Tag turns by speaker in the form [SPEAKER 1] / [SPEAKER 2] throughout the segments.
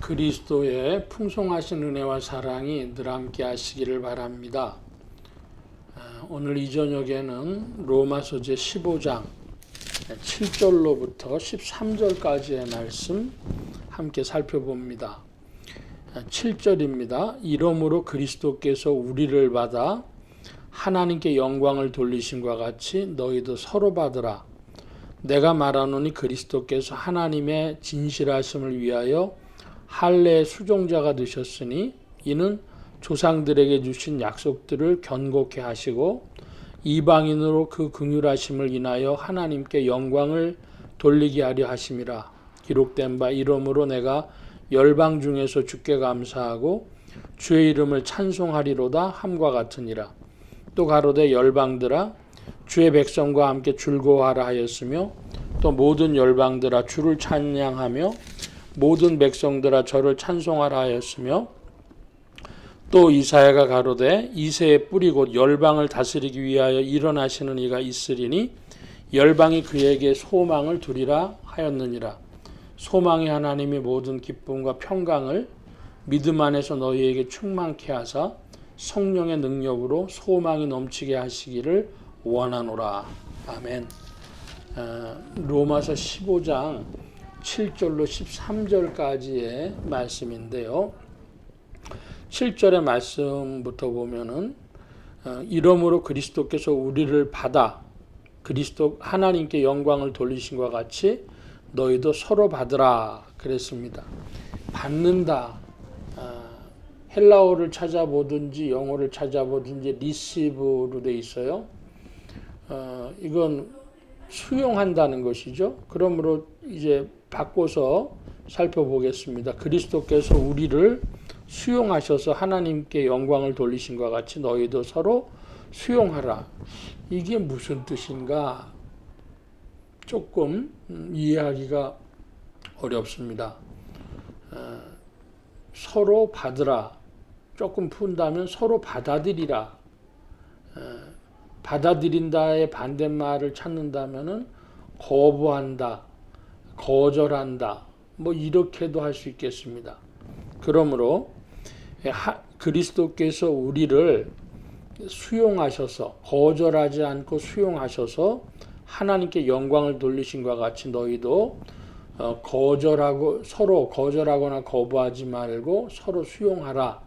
[SPEAKER 1] 그리스도의 풍성하신 은혜와 사랑이 늘 함께 하시기를 바랍니다. 오늘 이 저녁에는 로마서 제 15장 7절로부터 13절까지의 말씀 함께 살펴봅니다. 7절입니다. 이러므로 그리스도께서 우리를 받아 하나님께 영광을 돌리심과 같이 너희도 서로 받으라. 내가 말하노니 그리스도께서 하나님의 진실하심을 위하여 할례의 수종자가 되셨으니 이는 조상들에게 주신 약속들을 견고케 하시고 이방인으로 그 긍휼하심을 인하여 하나님께 영광을 돌리게 하려 하심이라. 기록된 바 이러므로 내가 열방 중에서 주께 감사하고 주의 이름을 찬송하리로다 함과 같으니라. 또 가로되 열방들아 주의 백성과 함께 즐거워하라 하였으며 또 모든 열방들아 주를 찬양하며 모든 백성들아 저를 찬송하라 하였으며 또 이사야가 가로되 이새의 뿌리 곧 열방을 다스리기 위하여 일어나시는 이가 있으리니 열방이 그에게 소망을 두리라 하였느니라. 소망이 하나님의 모든 기쁨과 평강을 믿음 안에서 너희에게 충만케 하사 성령의 능력으로 소망이 넘치게 하시기를 원하노라. 아멘. 로마서 15장 7절로 13절까지의 말씀인데요. 7절의 말씀부터 보면은 이러므로 그리스도께서 우리를 받아 그리스도 하나님께 영광을 돌리신 것 같이 너희도 서로 받으라 그랬습니다. 받는다. 헬라어를 찾아보든지 영어를 찾아보든지 리시브로 돼 있어요. 이건 수용한다는 것이죠. 그러므로 이제 바꿔서 살펴보겠습니다. 그리스도께서 우리를 수용하셔서 하나님께 영광을 돌리신 것 같이 너희도 서로 수용하라. 이게 무슨 뜻인가? 조금 이해하기가 어렵습니다. 서로 받으라. 조금 푼다면 서로 받아들이라. 받아들인다의 반대말을 찾는다면은 거부한다, 거절한다, 뭐 이렇게도 할 수 있겠습니다. 그러므로 그리스도께서 우리를 수용하셔서 거절하지 않고 수용하셔서 하나님께 영광을 돌리신 것 같이 너희도 거절하고 서로 거절하거나 거부하지 말고 서로 수용하라.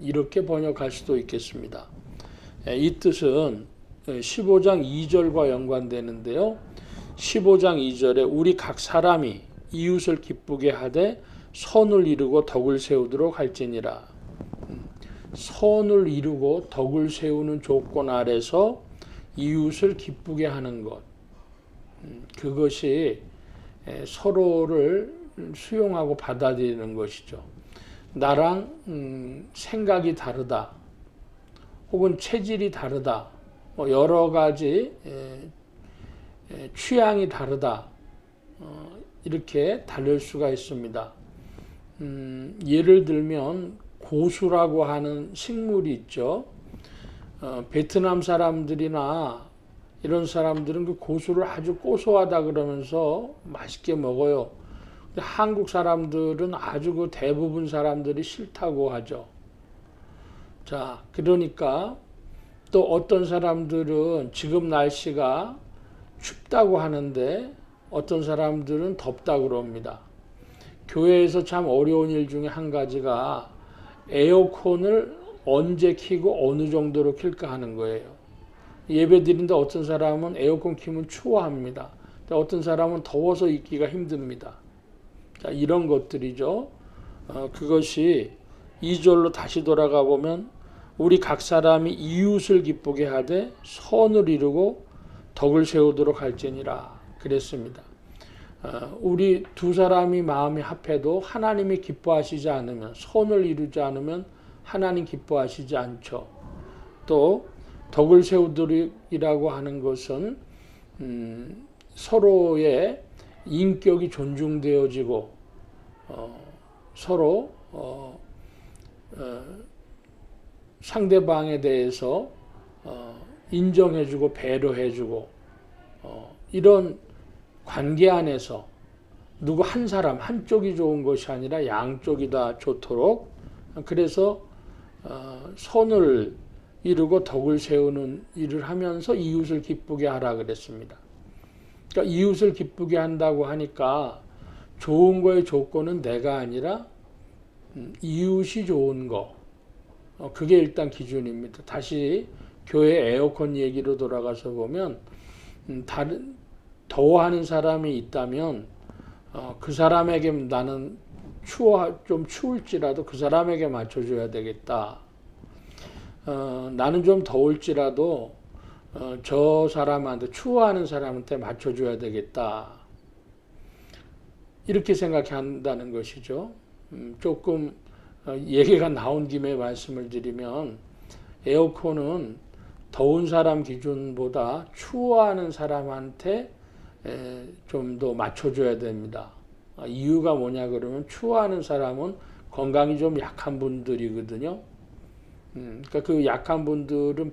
[SPEAKER 1] 이렇게 번역할 수도 있겠습니다. 이 뜻은 15장 2절과 연관되는데요. 15장 2절에 우리 각 사람이 이웃을 기쁘게 하되 선을 이루고 덕을 세우도록 할지니라. 선을 이루고 덕을 세우는 조건 아래서 이웃을 기쁘게 하는 것. 그것이 서로를 수용하고 받아들이는 것이죠. 나랑 생각이 다르다. 혹은 체질이 다르다. 여러 가지 취향이 다르다. 이렇게 다를 수가 있습니다. 예를 들면 고수라고 하는 식물이 있죠. 베트남 사람들이나 이런 사람들은 그 고수를 아주 고소하다 그러면서 맛있게 먹어요. 근데 한국 사람들은 아주 그 대부분 사람들이 싫다고 하죠. 자, 그러니까 또 어떤 사람들은 지금 날씨가 춥다고 하는데 어떤 사람들은 덥다고 그럽니다. 교회에서 참 어려운 일 중에 한 가지가 에어컨을 언제 켜고 어느 정도로 켤까 하는 거예요. 예배 드린데 어떤 사람은 에어컨 켜면 추워합니다. 어떤 사람은 더워서 있기가 힘듭니다. 자, 이런 것들이죠. 그것이 2절로 다시 돌아가 보면 우리 각 사람이 이웃을 기쁘게 하되 선을 이루고 덕을 세우도록 할지니라 그랬습니다. 우리 두 사람이 마음이 합해도 하나님이 기뻐하시지 않으면 선을 이루지 않으면 하나님 기뻐하시지 않죠. 또 덕을 세우도록이라고 하는 것은 서로의 인격이 존중되어지고 서로 상대방에 대해서 인정해주고 배려해주고 이런 관계 안에서 누구 한 사람 한쪽이 좋은 것이 아니라 양쪽이 다 좋도록, 그래서 선을 이루고 덕을 세우는 일을 하면서 이웃을 기쁘게 하라 그랬습니다. 그러니까 이웃을 기쁘게 한다고 하니까 좋은 거의 조건은 내가 아니라 이웃이 좋은 거, 그게 일단 기준입니다. 다시 교회 에어컨 얘기로 돌아가서 보면 다른 더워하는 사람이 있다면 그 사람에게 나는 좀 추울지라도 그 사람에게 맞춰줘야 되겠다. 나는 좀 더울지라도 저 사람한테, 추워하는 사람한테 맞춰줘야 되겠다. 이렇게 생각한다는 것이죠. 조금 얘기가 나온 김에 말씀을 드리면, 에어컨은 더운 사람 기준보다 추워하는 사람한테 좀 더 맞춰줘야 됩니다. 이유가 뭐냐 그러면, 추워하는 사람은 건강이 좀 약한 분들이거든요. 그러니까 그 약한 분들은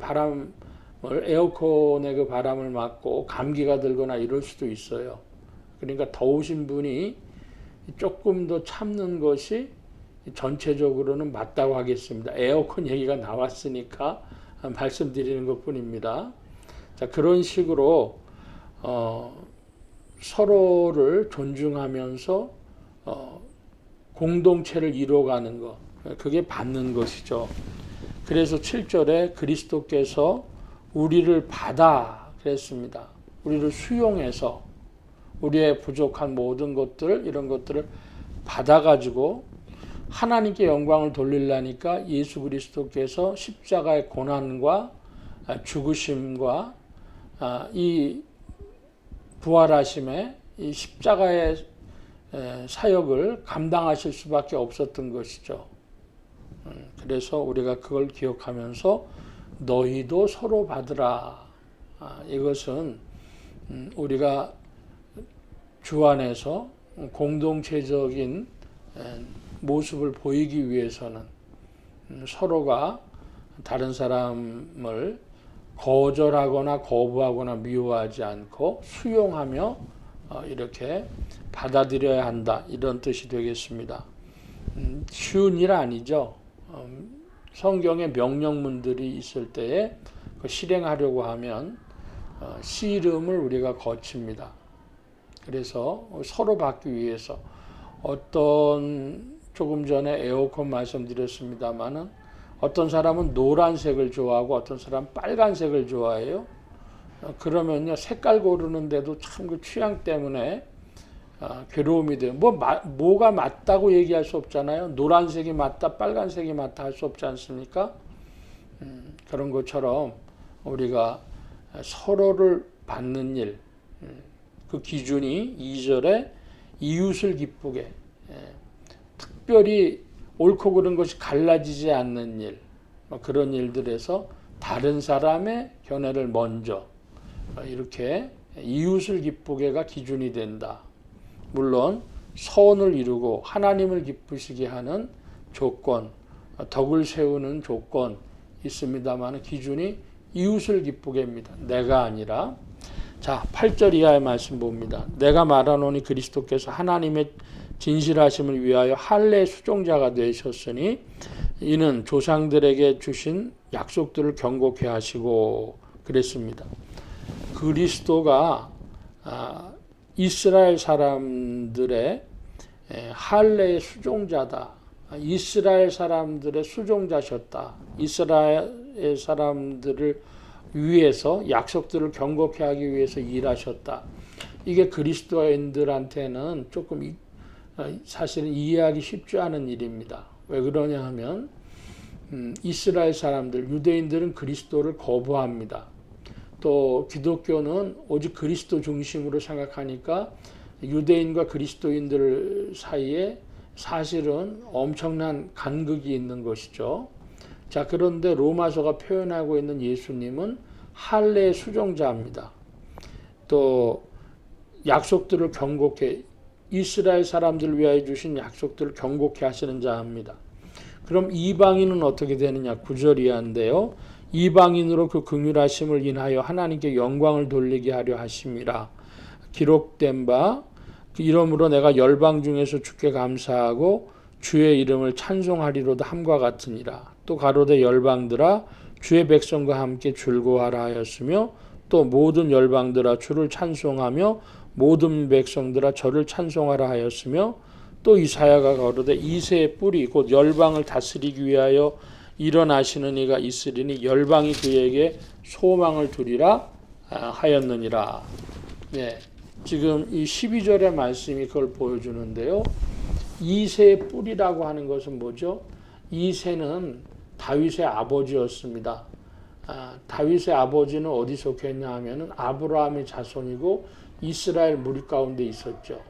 [SPEAKER 1] 에어컨의 그 바람을 맞고 감기가 들거나 이럴 수도 있어요. 그러니까 더우신 분이 조금 더 참는 것이 전체적으로는 맞다고 하겠습니다. 에어컨 얘기가 나왔으니까 말씀드리는 것 뿐입니다. 자, 그런 식으로 서로를 존중하면서 공동체를 이루어가는 것, 그게 받는 것이죠. 그래서 7절에 그리스도께서 우리를 받아 그랬습니다. 우리를 수용해서 우리의 부족한 모든 것들, 이런 것들을 받아가지고 하나님께 영광을 돌리려니까 예수 그리스도께서 십자가의 고난과 죽으심과 이 부활하심의 이 십자가의 사역을 감당하실 수밖에 없었던 것이죠. 그래서 우리가 그걸 기억하면서 너희도 서로 받으라. 이것은 우리가 주 안에서 공동체적인 모습을 보이기 위해서는 서로가 다른 사람을 거절하거나 거부하거나 미워하지 않고 수용하며 이렇게 받아들여야 한다, 이런 뜻이 되겠습니다. 쉬운 일 아니죠. 성경에 명령문들이 있을 때에 실행하려고 하면 씨름을 우리가 거칩니다. 그래서 서로 받기 위해서 조금 전에 에어컨 말씀드렸습니다마는 어떤 사람은 노란색을 좋아하고 어떤 사람은 빨간색을 좋아해요. 그러면요, 색깔 고르는데도 참 그 취향 때문에 괴로움이 돼요. 뭐가 맞다고 얘기할 수 없잖아요. 노란색이 맞다, 빨간색이 맞다 할 수 없지 않습니까? 그런 것처럼 우리가 서로를 받는 일, 그 기준이 2절에 이웃을 기쁘게, 특별히 옳고 그른 것이 갈라지지 않는 일, 그런 일들에서 다른 사람의 견해를 먼저 이렇게 이웃을 기쁘게가 기준이 된다. 물론 선을 이루고 하나님을 기쁘시게 하는 조건, 덕을 세우는 조건 있습니다만 기준이 이웃을 기쁘게입니다. 내가 아니라. 자, 8절 이하의 말씀 봅니다. 내가 말하노니 그리스도께서 하나님의 진실하심을 위하여 할례 수종자가 되셨으니 이는 조상들에게 주신 약속들을 경고케 하시고 그랬습니다. 그리스도가 이스라엘 사람들의 할례의 수종자다. 이스라엘 사람들의 수종자셨다. 이스라엘 사람들을 위해서 약속들을 경고케 하기 위해서 일하셨다. 이게 그리스도인들한테는 조금 사실은 이해하기 쉽지 않은 일입니다. 왜 그러냐 하면 이스라엘 사람들, 유대인들은 그리스도를 거부합니다. 또 기독교는 오직 그리스도 중심으로 생각하니까 유대인과 그리스도인들 사이에 사실은 엄청난 간극이 있는 것이죠. 자, 그런데 로마서가 표현하고 있는 예수님은 할례의 수종자입니다. 또 약속들을 경고케, 이스라엘 사람들을 위하여 주신 약속들을 경고케 하시는 자입니다. 그럼 이방인은 어떻게 되느냐? 9절 이하인데요. 이방인으로 그 긍휼하심을 인하여 하나님께 영광을 돌리게 하려 하심이라. 기록된 바 이러므로 내가 열방 중에서 주께 감사하고 주의 이름을 찬송하리로다 함과 같으니라. 또 가로되 열방들아 주의 백성과 함께 즐거워하라 하였으며 또 모든 열방들아 주를 찬송하며 모든 백성들아 저를 찬송하라 하였으며 또 이사야가 가로되 이새의 뿔이 곧 열방을 다스리기 위하여 일어나시는 이가 있으리니 열방이 그에게 소망을 두리라 하였느니라. 네, 지금 이 12절의 말씀이 그걸 보여주는데요. 이새의 뿔이라고 하는 것은 뭐죠? 이새는 다윗의 아버지였습니다. 다윗의 아버지는 어디 속했냐 하면은 아브라함의 자손이고 이스라엘 무리 가운데 있었죠.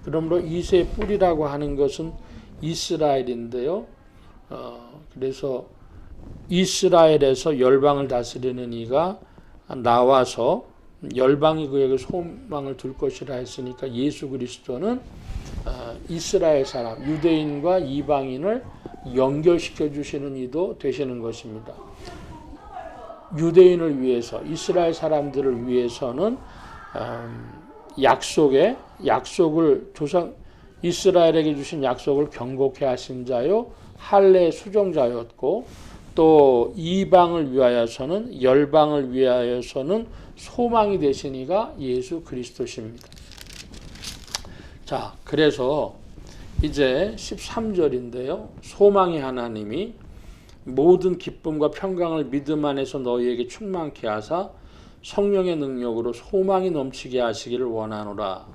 [SPEAKER 1] 그러므로 이새의 뿔이라고 하는 것은 이스라엘인데요. 그래서 이스라엘에서 열방을 다스리는 이가 나와서 열방이 그에게 소망을 둘 것이라 했으니까 예수 그리스도는 이스라엘 사람, 유대인과 이방인을 연결시켜 주시는 이도 되시는 것입니다. 유대인을 위해서, 이스라엘 사람들을 위해서는 약속을 이스라엘에게 주신 약속을 경고케 하신 자요 할례의 수종자였고, 또 이방을 위하여서는, 열방을 위하여서는 소망이 되신 이가 예수 그리스도십니다. 자, 그래서 이제 13절인데요. 소망의 하나님이 모든 기쁨과 평강을 믿음 안에서 너희에게 충만케 하사 성령의 능력으로 소망이 넘치게 하시기를 원하노라.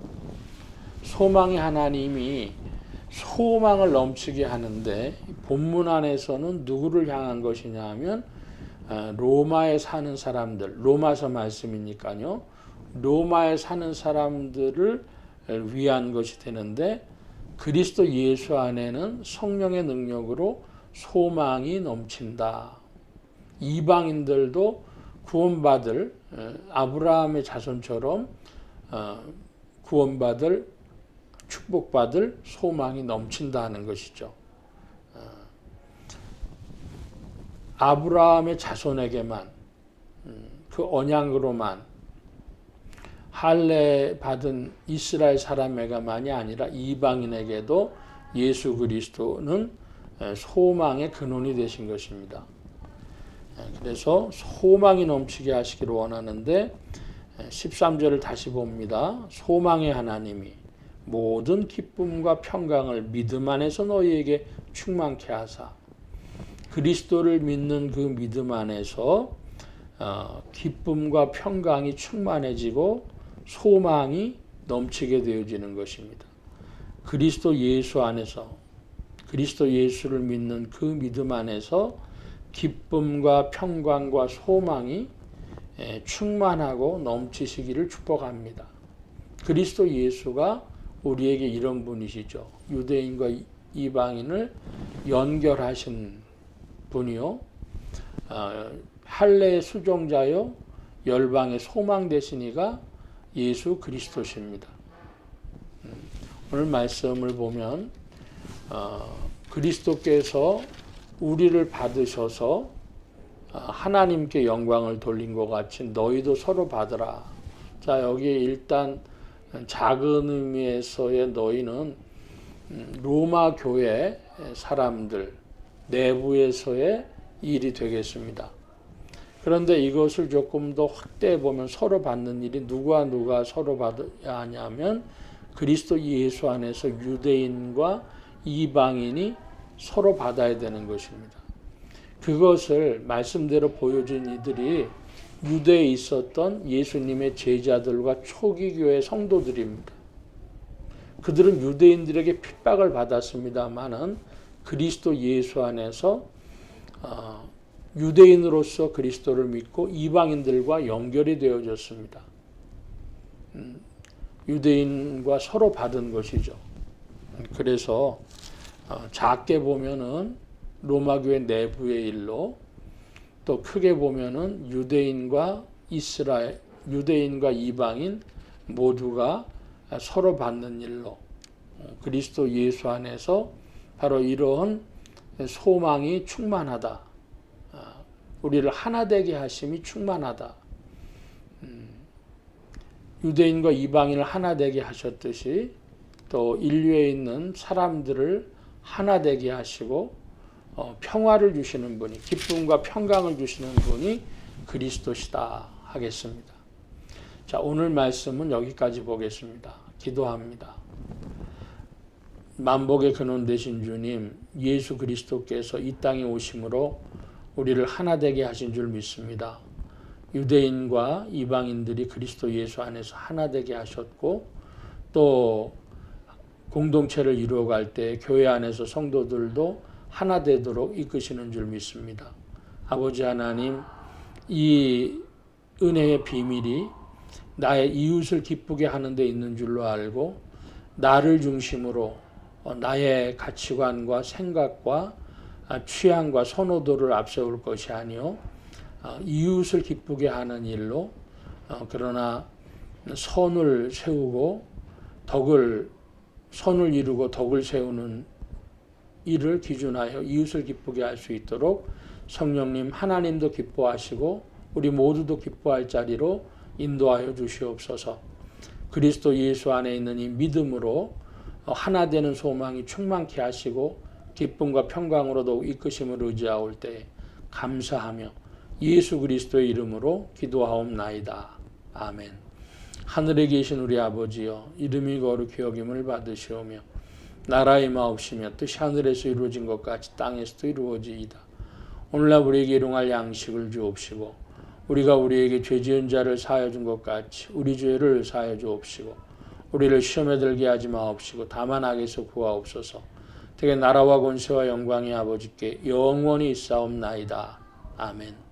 [SPEAKER 1] 소망의 하나님이 소망을 넘치게 하는데 본문 안에서는 누구를 향한 것이냐 하면 로마에 사는 사람들, 로마서 말씀이니까요. 로마에 사는 사람들을 위한 것이 되는데 그리스도 예수 안에는 성령의 능력으로 소망이 넘친다. 이방인들도 구원받을 아브라함의 자손처럼 구원받을 축복받을 소망이 넘친다는 것이죠. 아브라함의 자손에게만 그 언약으로만 할례 받은 이스라엘 사람에게만이 아니라 이방인에게도 예수 그리스도는 소망의 근원이 되신 것입니다. 그래서 소망이 넘치게 하시기를 원하는데 13절을 다시 봅니다. 소망의 하나님이 모든 기쁨과 평강을 믿음 안에서 너희에게 충만케 하사. 그리스도를 믿는 그 믿음 안에서 기쁨과 평강이 충만해지고 소망이 넘치게 되어지는 것입니다. 그리스도 예수 안에서, 그리스도 예수를 믿는 그 믿음 안에서 기쁨과 평강과 소망이 충만하고 넘치시기를 축복합니다. 그리스도 예수가 우리에게 이런 분이시죠. 유대인과 이방인을 연결하신 분이요. 할례의 수종자요. 열방의 소망 되신 이가 예수 그리스도십니다. 오늘 말씀을 보면 그리스도께서 우리를 받으셔서 하나님께 영광을 돌린 것 같이 너희도 서로 받으라. 자, 여기 일단 작은 의미에서의 너희는 로마 교회 사람들 내부에서의 일이 되겠습니다. 그런데 이것을 조금 더 확대해 보면 서로 받는 일이 누가 서로 받아야 하냐면 그리스도 예수 안에서 유대인과 이방인이 서로 받아야 되는 것입니다. 그것을 말씀대로 보여준 이들이 유대에 있었던 예수님의 제자들과 초기 교회 성도들입니다. 그들은 유대인들에게 핍박을 받았습니다마는 그리스도 예수 안에서 유대인으로서 그리스도를 믿고 이방인들과 연결이 되어졌습니다. 유대인과 서로 받은 것이죠. 그래서 작게 보면은 로마 교회 내부의 일로, 또 크게 보면은 유대인과 이방인 모두가 서로 받는 일로 그리스도 예수 안에서 바로 이러한 소망이 충만하다. 우리를 하나 되게 하심이 충만하다. 유대인과 이방인을 하나 되게 하셨듯이 또 인류에 있는 사람들을 하나 되게 하시고 평화를 주시는 분이, 기쁨과 평강을 주시는 분이 그리스도시다 하겠습니다. 자, 오늘 말씀은 여기까지 보겠습니다. 기도합니다. 만복의 근원 되신 주님, 예수 그리스도께서 이 땅에 오심으로 우리를 하나 되게 하신 줄 믿습니다. 유대인과 이방인들이 그리스도 예수 안에서 하나 되게 하셨고, 또 공동체를 이루어갈 때 교회 안에서 성도들도 하나 되도록 이끄시는 줄 믿습니다. 아버지 하나님, 이 은혜의 비밀이 나의 이웃을 기쁘게 하는 데 있는 줄로 알고, 나를 중심으로 나의 가치관과 생각과 취향과 선호도를 앞세울 것이 아니요 이웃을 기쁘게 하는 일로, 그러나 선을 세우고 선을 이루고 덕을 세우는 일을 기준하여 이웃을 기쁘게 할 수 있도록 성령님, 하나님도 기뻐하시고 우리 모두도 기뻐할 자리로 인도하여 주시옵소서. 그리스도 예수 안에 있는 이 믿음으로 하나 되는 소망이 충만케 하시고 기쁨과 평강으로 더욱 이끄심을 의지하올 때 감사하며 예수 그리스도의 이름으로 기도하옵나이다. 아멘. 하늘에 계신 우리 아버지여, 이름이 거룩히 여김을 받으시오며 나라의 마옵시며 뜻이 하늘에서 이루어진 것 같이 땅에서도 이루어지이다. 오늘날 우리에게 일용할 양식을 주옵시고 우리가 우리에게 죄 지은 자를 사하여 준 것 같이 우리 죄를 사하여 주옵시고 우리를 시험에 들게 하지 마옵시고 다만 악에서 구하옵소서. 되게 나라와 권세와 영광이 아버지께 영원히 있사옵나이다. 아멘.